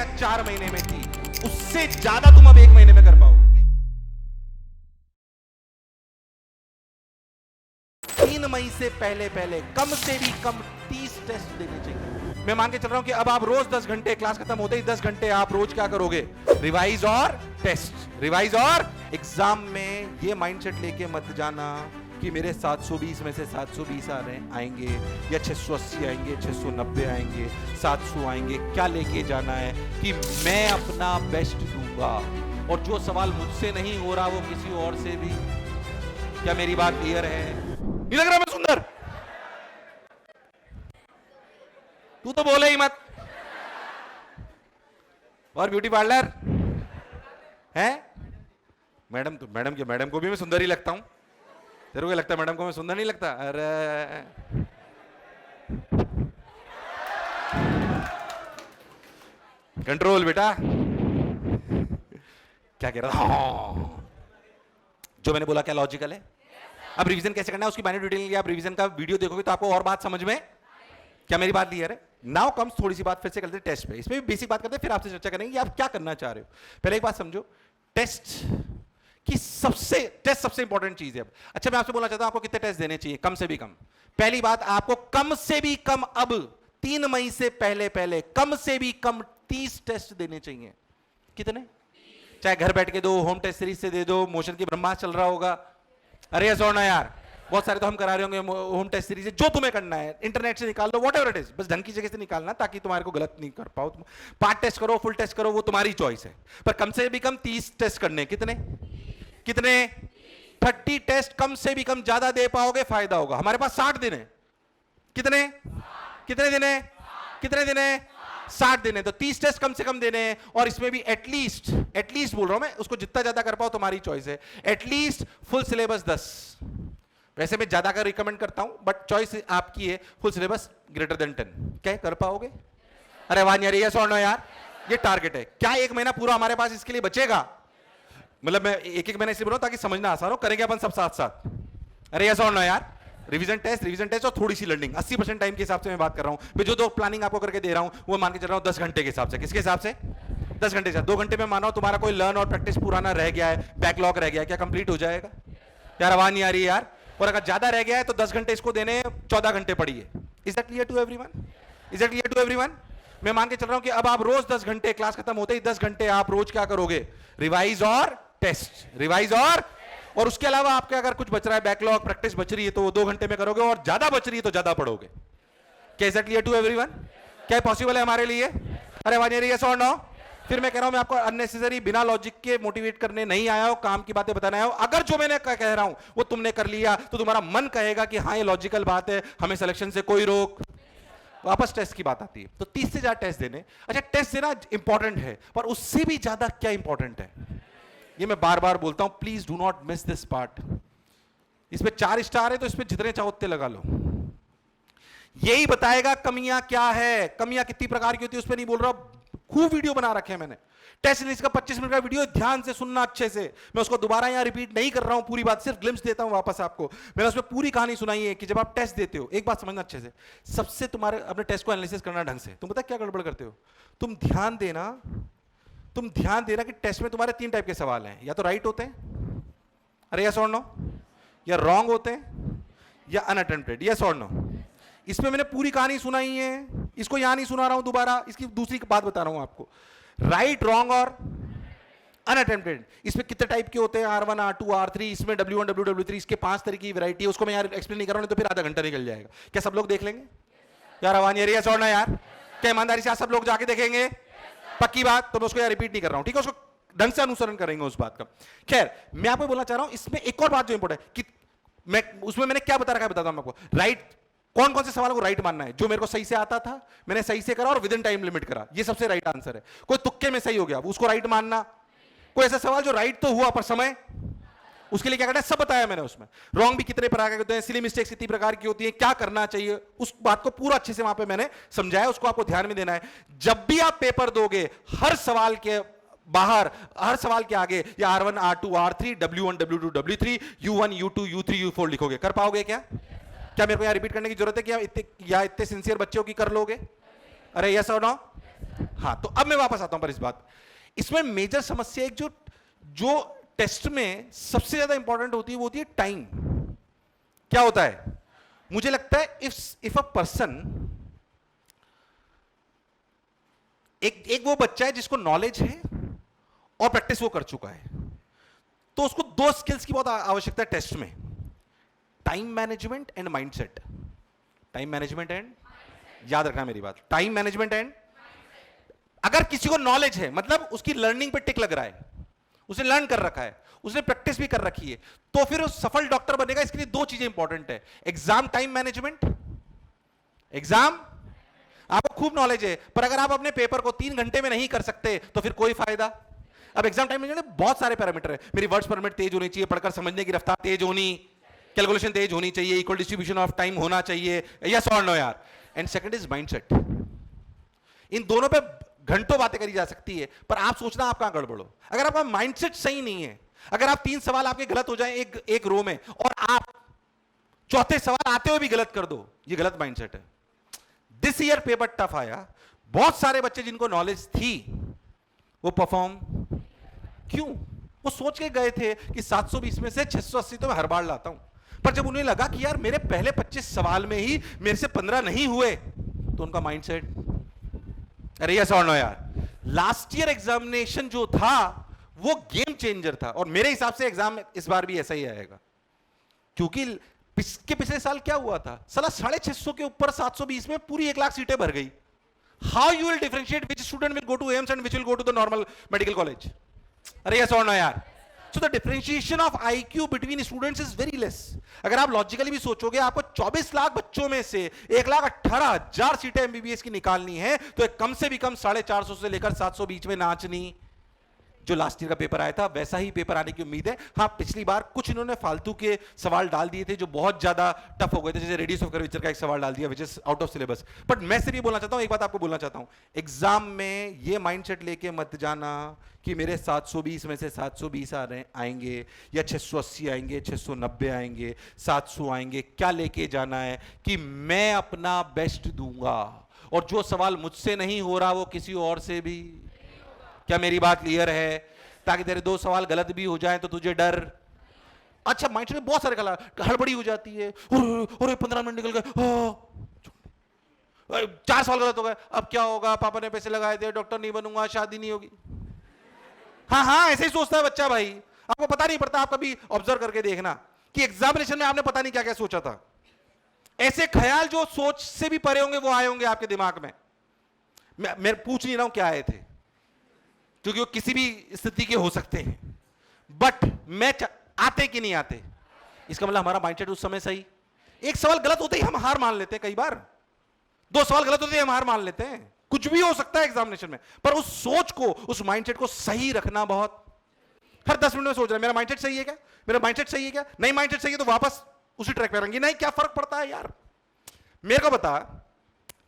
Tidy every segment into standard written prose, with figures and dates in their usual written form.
या 4 महीने में थी, उससे ज्यादा तुम अब 1 महीने में कर पाओ। 3 मई से पहले कम से भी कम 30 टेस्ट देने चाहिए। मैं मान के चल रहा हूं कि अब आप रोज 10 घंटे, क्लास खत्म होते ही 10 घंटे आप रोज क्या करोगे? रिवाइज और टेस्ट, रिवाइज और एग्जाम में ये माइंडसेट लेके मत जाना कि मेरे 720 में से 720 आ रहे आएंगे या 680 आएंगे, 690 आएंगे, 700 आएंगे। क्या लेके जाना है कि मैं अपना बेस्ट दूंगा और जो सवाल मुझसे नहीं हो रहा वो किसी और से भी। क्या मेरी बात क्लियर है? नहीं लग रहा मैं सुंदर? तू तो बोले ही मत। और ब्यूटी पार्लर है मैडम? तो मैडम को भी मैं सुंदर ही लगता हूं। तेरे को लगता है मैडम को मैं सुंदर नहीं लगता? अरे कंट्रोल बेटा। क्या कह रहा था? जो मैंने बोला क्या लॉजिकल है? अब रिवीजन कैसे करना है उसकी मैंने डिटेल लिया। आप रिवीजन का वीडियो देखोगे तो आपको और बात समझ में। क्या मेरी बात क्लियर है? नाउ कम्स थोड़ी सी बात फिर से करते हैं टेस्ट पे। इसमें भी बेसिक बात करते हैं, फिर आपसे चर्चा करेंगे कि आप क्या करना चाह रहे हो। पहले एक बात समझो, टेस्ट सबसे इंपॉर्टेंट चीज है। अच्छा मैं आपसे बोलना चाहता हूं आपको कितने टेस्ट देने चाहिए? कम से भी कम। पहली बात, आपको कम से भी कम अब 3 मई से पहले कम से भी कम 30 टेस्ट देने चाहिए। कितने? चाहे घर बैठ के दो, होम टेस्ट सीरीज से दे दो, मोशन की ब्रह्मास्त्र चल रहा होगा। अरे ऐसा ना यार, बहुत सारे तो हम करा रहे होंगे होम टेस्ट सीरीज। जो तुम्हें करना है इंटरनेट से निकाल लो, वॉट एवर इट इज, बस ढंग की जगह से निकालना ताकि तुम्हारे को गलत नहीं कर पाओ। तुम पार्ट टेस्ट करो, फुल टेस्ट करो, वो तुम्हारी चॉइस है, पर कम से भी कम 30 टेस्ट करने। कितने 30 टेस्ट कम से भी कम ज्यादा दे पाओगे फायदा होगा। हमारे पास 60 दिन है। कितने दिन है? 60 दिन है, तो 30 टेस्ट कम से कम देने हैं। और इसमें भी एटलीस्ट बोल रहा हूं मैं, उसको जितना ज्यादा कर पाओ तुम्हारी चॉइस है। At least full syllabus 10। वैसे मैं ज्यादा का रिकमेंड करता हूं, बट चॉइस आपकी है। फुल सिलेबस ग्रेटर देन 10 क्या कर पाओगे? अरे वाह यार, ये सो यार, ये टारगेट है। क्या 1 महीना पूरा हमारे पास इसके लिए बचेगा? मतलब मैं एक महीना इसलिए बोल रहा हूं ताकि समझना आसान हो। करेंगे अपन सब साथ साथ। अरे ऐसा होना यार, रिवीजन टेस्ट और थोड़ी सी लर्निंग। 80% टाइम के हिसाब से मैं बात कर रहा हूं। मैं जो दो प्लानिंग आपको करके दे रहा हूं वो मान के चल रहा हूं 10 घंटे के हिसाब से। किसके हिसाब से? 10 घंटे से। 2 घंटे में मानो तुम्हारा कोई लर्न और प्रैक्टिस पुराना रह गया है, बैकलॉग रह गया है, क्या कंप्लीट हो जाएगा? यार आवाज नहीं आ रही यार। और अगर ज्यादा रह गया है तो 10 घंटे इसको देने, 14 घंटे पढ़िए। Is that clear to everyone? मैं मान के चल रहा हूं कि अब आप रोज 10 घंटे, क्लास खत्म होते ही 10 घंटे आप रोज क्या करोगे? रिवाइज और टेस्ट, रिवाइज और उसके अलावा आपके अगर कुछ बच रहा है, बैकलॉग प्रैक्टिस बच रही है, तो वो 2 घंटे में करोगे, और ज्यादा बच रही है तो ज्यादा पढ़ोगे। क्या is that clear to everyone? क्या पॉसिबल है हमारे लिए? अरे आवाज नहीं रही है? So no. फिर मैं कह रहा हूं मैं आपको अननेसेसरी बिना लॉजिक के मोटिवेट करने नहीं आया हूं, काम की बातें बताने आया हूं। अगर जो मैंने कह रहा हूं वो तुमने कर लिया तो तुम्हारा मन कहेगा कि हाँ ये लॉजिकल बात है, हमें सिलेक्शन से कोई रोक। वापस टेस्ट की बात आती है, तो 30 से ज्यादा टेस्ट देने। अच्छा टेस्ट देना इंपॉर्टेंट है, पर उससे भी ज्यादा क्या इंपॉर्टेंट है, ये मैं बार बार बोलता हूं, please do not miss this part. इसमें 4 स्टार है तो इसमें जितने चाहो उतने लगा लो। यही बताएगा कमियां क्या है, कमियां कितनी प्रकार की होती है, उस पर नहीं बोल रहा। खूब वीडियो बना रखे हैं मैंने। टेस्ट सीरीज का 25 मिनट का वीडियो, ध्यान से सुनना अच्छे से। मैं उसको दोबारा यहां रिपीट नहीं कर रहा हूं, पूरी बात सिर्फ ग्लिम्स देता हूं वापस आपको। मैंने उसमें पूरी कहानी सुनाई है कि जब आप टेस्ट देते हो, एक बात समझना अच्छे से, सबसे तुम्हारे अपने टेस्ट को एनालिसिस करना ढंग से। तुम पता क्या गड़बड़ करते हो? तुम ध्यान देना कि टेस्ट में तुम्हारे 3 टाइप के सवाल हैं, या तो राइट होते हैं, अरे यस और नो, या रॉन्ग होते हैं, या अनअटेम्प्टेड, यस और नो। इसमें मैंने पूरी कहानी सुनाई है, इसको यहां नहीं सुना रहा हूं दोबारा, इसकी दूसरी बात बता रहा हूं आपको। राइट, रॉन्ग और अनअटेम्प्टेड, इसमें कितने टाइप के होते हैं? R1, R2, R3, इसमें W1, W3, इसके 5 तरह की वैरायटी है। उसको मैं यार एक्सप्लेन नहीं कर रहा हूं, नहीं तो फिर आधा घंटा निकल जाएगा। क्या सब लोग देख लेंगे यार? आवाज नहीं आ रही है? यस और नो यार? क्या ईमानदारी से आज सब लोग जाके देखेंगे? पक्की बात? तो मैं उसको यार रिपीट नहीं कर रहा हूं, ठीक है? उसको ढंग से अनुसरण करेंगे उस बात का। खैर, मैं आपको बोलना चाह रहा हूं इसमें एक और बात जो इंपॉर्टेंट है कि मैंने क्या बता रखा है, बताता हूं आपको। राइट, कौन से सवाल को राइट मानना है? जो मेरे को सही से आता था मैंने सही से करा और विद इन टाइम लिमिट करा, ये सबसे राइट आंसर है। कोई तुक्के में सही हो गया उसको राइट मानना। कोई ऐसा सवाल जो राइट तो हुआ पर समय, उसके लिए क्या करना है सब बताया मैंने उसमें। रॉन्ग भी कितने प्रकार के होते हैं, सिली मिस्टेक्स कितनी प्रकार की होती है, क्या करना चाहिए, उस बात को पूरा अच्छे से वहां पे मैंने समझाया। उसको आपको ध्यान में देना है। जब भी आप पेपर दोगे, हर सवाल के बाहर, हर सवाल के आगे या R1, R2, R3, W1, W2, W3, U1, U2, U3, U4 लिखोगे। कर पाओगे क्या? क्या मेरे को यहाँ रिपीट करने की जरूरत है कि इतने सिंसियर बच्चों की कर लोगे? अरे यस और नो? हाँ, तो अब मैं वापस आता हूं पर इस बात, इसमें मेजर समस्या एक जो जो टेस्ट में सबसे ज्यादा इंपॉर्टेंट होती है वो होती है टाइम। क्या होता है, मुझे लगता है इफ अ पर्सन, एक वो बच्चा है जिसको नॉलेज है और प्रैक्टिस वो कर चुका है, तो उसको दो स्किल्स की बहुत आवश्यकता है टेस्ट में, time management and mindset. Time management and, याद रखना मेरी बात, टाइम मैनेजमेंट एंड, अगर किसी को नॉलेज है मतलब उसकी लर्निंग पे टिक लग रहा है, उसने लर्न कर रखा है, उसने प्रैक्टिस भी कर रखी है, तो फिर वो सफल डॉक्टर बनेगा। इसके लिए दो चीजें इंपॉर्टेंट है, एग्जाम टाइम मैनेजमेंट। एग्जाम, आपको खूब नॉलेज है पर अगर आप अपने पेपर को 3 घंटे में नहीं कर सकते तो फिर कोई फायदा। अब एग्जाम टाइम मैनेजमेंट में बहुत सारे पैरामीटर है, मेरी वर्ड्स पर मिनट तेज होनी चाहिए, पढ़कर समझने की रफ्तार तेज होनी, कैलकुलेशन तेज होनी चाहिए, इक्वल डिस्ट्रीब्यूशन ऑफ टाइम होना चाहिए, यस और नो यार। And second is mindset. इन दोनों पे घंटों बातें करी जा सकती है पर आप सोचना आप कहां गड़बड़ो। अगर आपका माइंडसेट सही नहीं है, अगर आप 3 सवाल आपके गलत हो जाए एक रो में और आप चौथे सवाल आते हुए भी गलत कर दो, ये गलत माइंडसेट है। दिस ईयर पेपर टफ आया, बहुत सारे बच्चे जिनको नॉलेज थी वो परफॉर्म क्यों, वो सोच के गए थे कि 720 में से 680 तो मैं हर बार लाता हूं, पर जब उन्हें लगा कि यार मेरे पहले 25 सवाल में ही मेरे से 15 नहीं हुए, तो उनका माइंडसेट, अरे यस और नो यार। लास्ट ईयर एग्जामिनेशन जो था वो गेम चेंजर था और मेरे हिसाब से एग्जाम इस बार भी ऐसा ही आएगा, क्योंकि पिछले साल क्या हुआ था, साला 650 के ऊपर 720 में पूरी 1 लाख सीटें भर गई। How you will differentiate which student will go to AIIMS and which will go to the normal medical college? अरे यस और नो यार। So the differentiation of IQ between students is very less. अगर आप लॉजिकली भी सोचोगे, आपको 24 लाख बच्चों में से 1,18,000 सीटें एमबीबीएस की निकालनी है, तो कम से भी कम 450 से लेकर 700 बीच में नाचनी। जो लास्ट ईयर का पेपर आया था वैसा ही पेपर आने की उम्मीद है। हाँ, पिछली बार कुछ इन्होंने फालतू के सवाल डाल दिए थे जो बहुत ज्यादा टफ हो गए थे, जैसे रेडियस ऑफ कर्वेचर का एक सवाल डाल दिया which is out of syllabus. But मैं सिर्फ ये बोलना चाहता हूं, एक बात आपको बोलना चाहता हूं, एग्जाम में ये माइंडसेट लेके मत जाना कि मेरे 720 में से 720 आएंगे या 680 आएंगे, 690 आएंगे, 700 आएंगे। क्या लेके जाना है कि मैं अपना बेस्ट दूंगा और जो सवाल मुझसे नहीं हो रहा वो किसी और से भी। क्या मेरी बात क्लियर है? ताकि तेरे 2 सवाल गलत भी हो जाएं तो तुझे डर। अच्छा, माइंडसेट में बहुत सारे हड़बड़ी हो जाती है, और 15 मिनट निकल गए, 4 सवाल गलत हो गए, अब क्या होगा, पापा ने पैसे लगाए थे, डॉक्टर नहीं बनूंगा, शादी नहीं होगी। हाँ हाँ, ऐसे ही सोचता है बच्चा भाई, आपको पता नहीं पड़ता। आप कभी ऑब्जर्व करके देखना कि एग्जामिनेशन में आपने पता नहीं क्या क्या सोचा था। ऐसे ख्याल जो सोच से भी परे होंगे वो आए होंगे आपके दिमाग में। मैं पूछ नहीं रहा हूं क्या आए थे, क्योंकि वो किसी भी स्थिति के हो सकते हैं, बट मैं आते कि नहीं आते, इसका मतलब हमारा माइंडसेट उस समय सही। एक सवाल गलत होते ही हम हार मान लेते हैं, कई बार 2 सवाल गलत होते ही हम हार मान लेते हैं। कुछ भी हो सकता है एग्जामिनेशन में, पर उस सोच को, उस माइंडसेट को सही रखना बहुत। हर 10 मिनट में सोच रहे हैं मेरा माइंडसेट सही है क्या, मेरा माइंडसेट सही है क्या, नहीं माइंडसेट सही है तो वापस उसी ट्रैक पे रहेंगे। नहीं, क्या फर्क पड़ता है यार, मेरे को बता,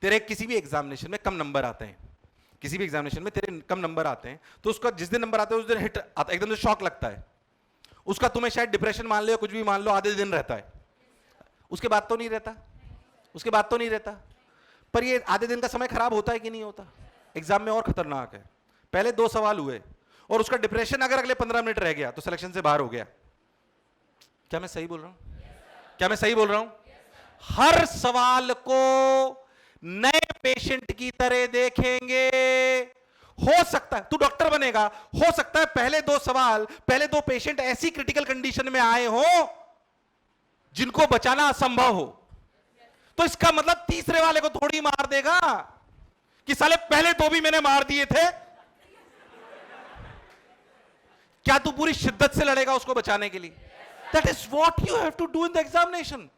तेरे किसी भी एग्जामिनेशन में कम नंबर आते हैं, किसी भी एग्जामिनेशन में तेरे कम नंबर आते हैं, तो उसका जिस दिन नंबर आते हैं उस दिन हिट आता, एकदम से शॉक लगता है उसका। तुम्हें शायद डिप्रेशन मान लो, कुछ भी मान लो, आधे दिन रहता है, उसके बाद तो नहीं रहता, उसके बाद तो नहीं रहता। पर ये आधे दिन का समय खराब होता है कि नहीं होता? एग्जाम में और खतरनाक है, पहले 2 सवाल हुए और उसका डिप्रेशन अगर अगले 15 मिनट रह गया तो सिलेक्शन से बाहर हो गया। क्या मैं सही बोल रहा हूं? क्या मैं सही बोल रहा हूं? हर सवाल को नए पेशेंट की तरह देखेंगे। हो सकता है तू डॉक्टर बनेगा, हो सकता है पहले 2 सवाल, पहले 2 पेशेंट ऐसी क्रिटिकल कंडीशन में आए हो जिनको बचाना असंभव हो, तो इसका मतलब तीसरे वाले को थोड़ी मार देगा कि साले पहले 2 भी मैंने मार दिए थे। क्या तू पूरी शिद्दत से लड़ेगा उसको बचाने के लिए? That is what you have to do in the examination.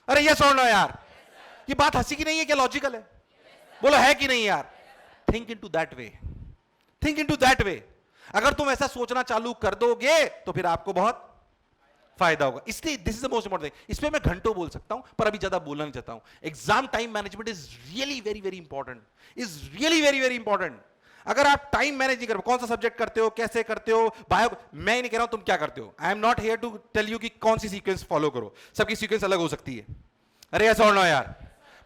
अरे यस और नो यार, ये बात हंसी की नहीं है, क्या लॉजिकल है? बोलो है कि नहीं यार? Think into that way, think into that way. अगर तुम ऐसा सोचना चालू कर दोगे तो फिर आपको बहुत फायदा होगा। इसलिए this is the most important thing. इसमें मैं घंटों बोल सकता हूं पर अभी ज्यादा बोलना नहीं चाहता हूं। Exam time management is really very very important, is really very very important. अगर आप टाइम मैनेज नहीं कर, कौन सा सब्जेक्ट करते हो, कैसे करते हो, बायो, मैं नहीं कह रहा हूं तुम क्या करते हो। I am not here to tell you कि कौन सी सीक्वेंस फॉलो करो, सबकी सीक्वेंस अलग हो सकती है। अरे ऐसा और ना यार,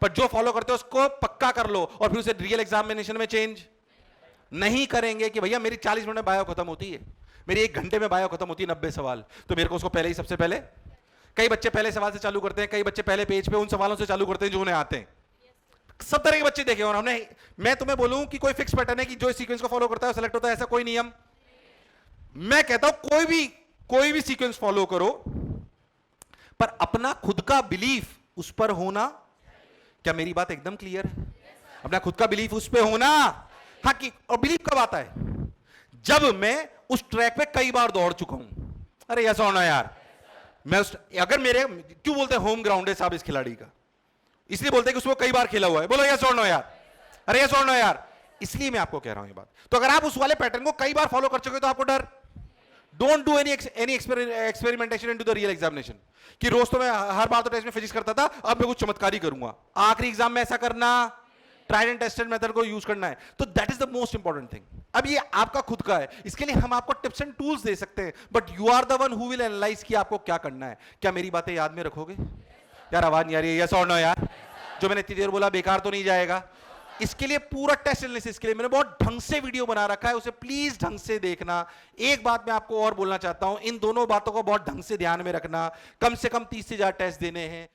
पर जो फॉलो करते हो उसको पक्का कर लो और फिर उसे रियल एग्जामिनेशन में चेंज नहीं करेंगे कि भैया मेरी 40 मिनट में बायो खत्म होती है, मेरी 1 घंटे में बायो खत्म होती है 90 सवाल, तो मेरे को उसको पहले ही सबसे पहले, कई बच्चे पहले सवाल से चालू करते हैं, कई बच्चे पहले पेज पे उन सवालों से चालू करते हैं जो उन्हें आते हैं। सब तरह के बच्चे देखे और हमने, मैं तुम्हें बोलूं कि कोई फिक्स पैटर्न है कि जो इस सीक्वेंस को फॉलो करता है सेलेक्ट होता है, ऐसा कोई नियम। मैं कहता हूं कोई भी सीक्वेंस फॉलो करो, पर अपना खुद का बिलीफ उस पर होना। क्या मेरी बात एकदम क्लियर है? अपना खुद का बिलीफ उस पर होना। हाँ, कि और बिलीफ कब आता है? जब मैं उस ट्रैक पे कई बार दौड़ चुका हूं। अरे ऐसा होना यार, मैं अगर मेरे, क्यों बोलते हैं होम ग्राउंड है साहब इस खिलाड़ी का? इसलिए बोलते हैं कि उसको कई बार खेला हुआ है। बोलो यस और नो यार, अरे यस और नो यार। इसलिए मैं आपको कह रहा हूं ये बात। तो अगर आप उस वाले पैटर्न को कई बार फॉलो कर चुके हो तो आपको डर, don't do any experimentation into the real examination, कि रोज तो मैं हर बार तो टेस्ट में फिजिक्स करता था, अब मैं कुछ चमत्कारी करूंगा, आखिरी एग्जाम में ऐसा करना, ट्राइड एंड टेस्टेड मेथड को यूज करना है। तो that is the most important thing. अब ये आपका खुद का है, इसके लिए हम आपको टिप्स एंड टूल्स दे सकते हैं, but you are the one who will analyse कि आपको क्या करना है। क्या मेरी बातें याद में रखोगे यार? आवाज नहीं आ रही है, यस और नो यार? जो मैंने इतनी देर बोला बेकार तो नहीं जाएगा? इसके लिए पूरा टेस्ट एनालिसिस के लिए मैंने बहुत ढंग से वीडियो बना रखा है, उसे प्लीज ढंग से देखना। एक बात मैं आपको और बोलना चाहता हूं, इन दोनों बातों को बहुत ढंग से ध्यान में रखना। कम से कम 30 से ज्यादा टेस्ट देने हैं।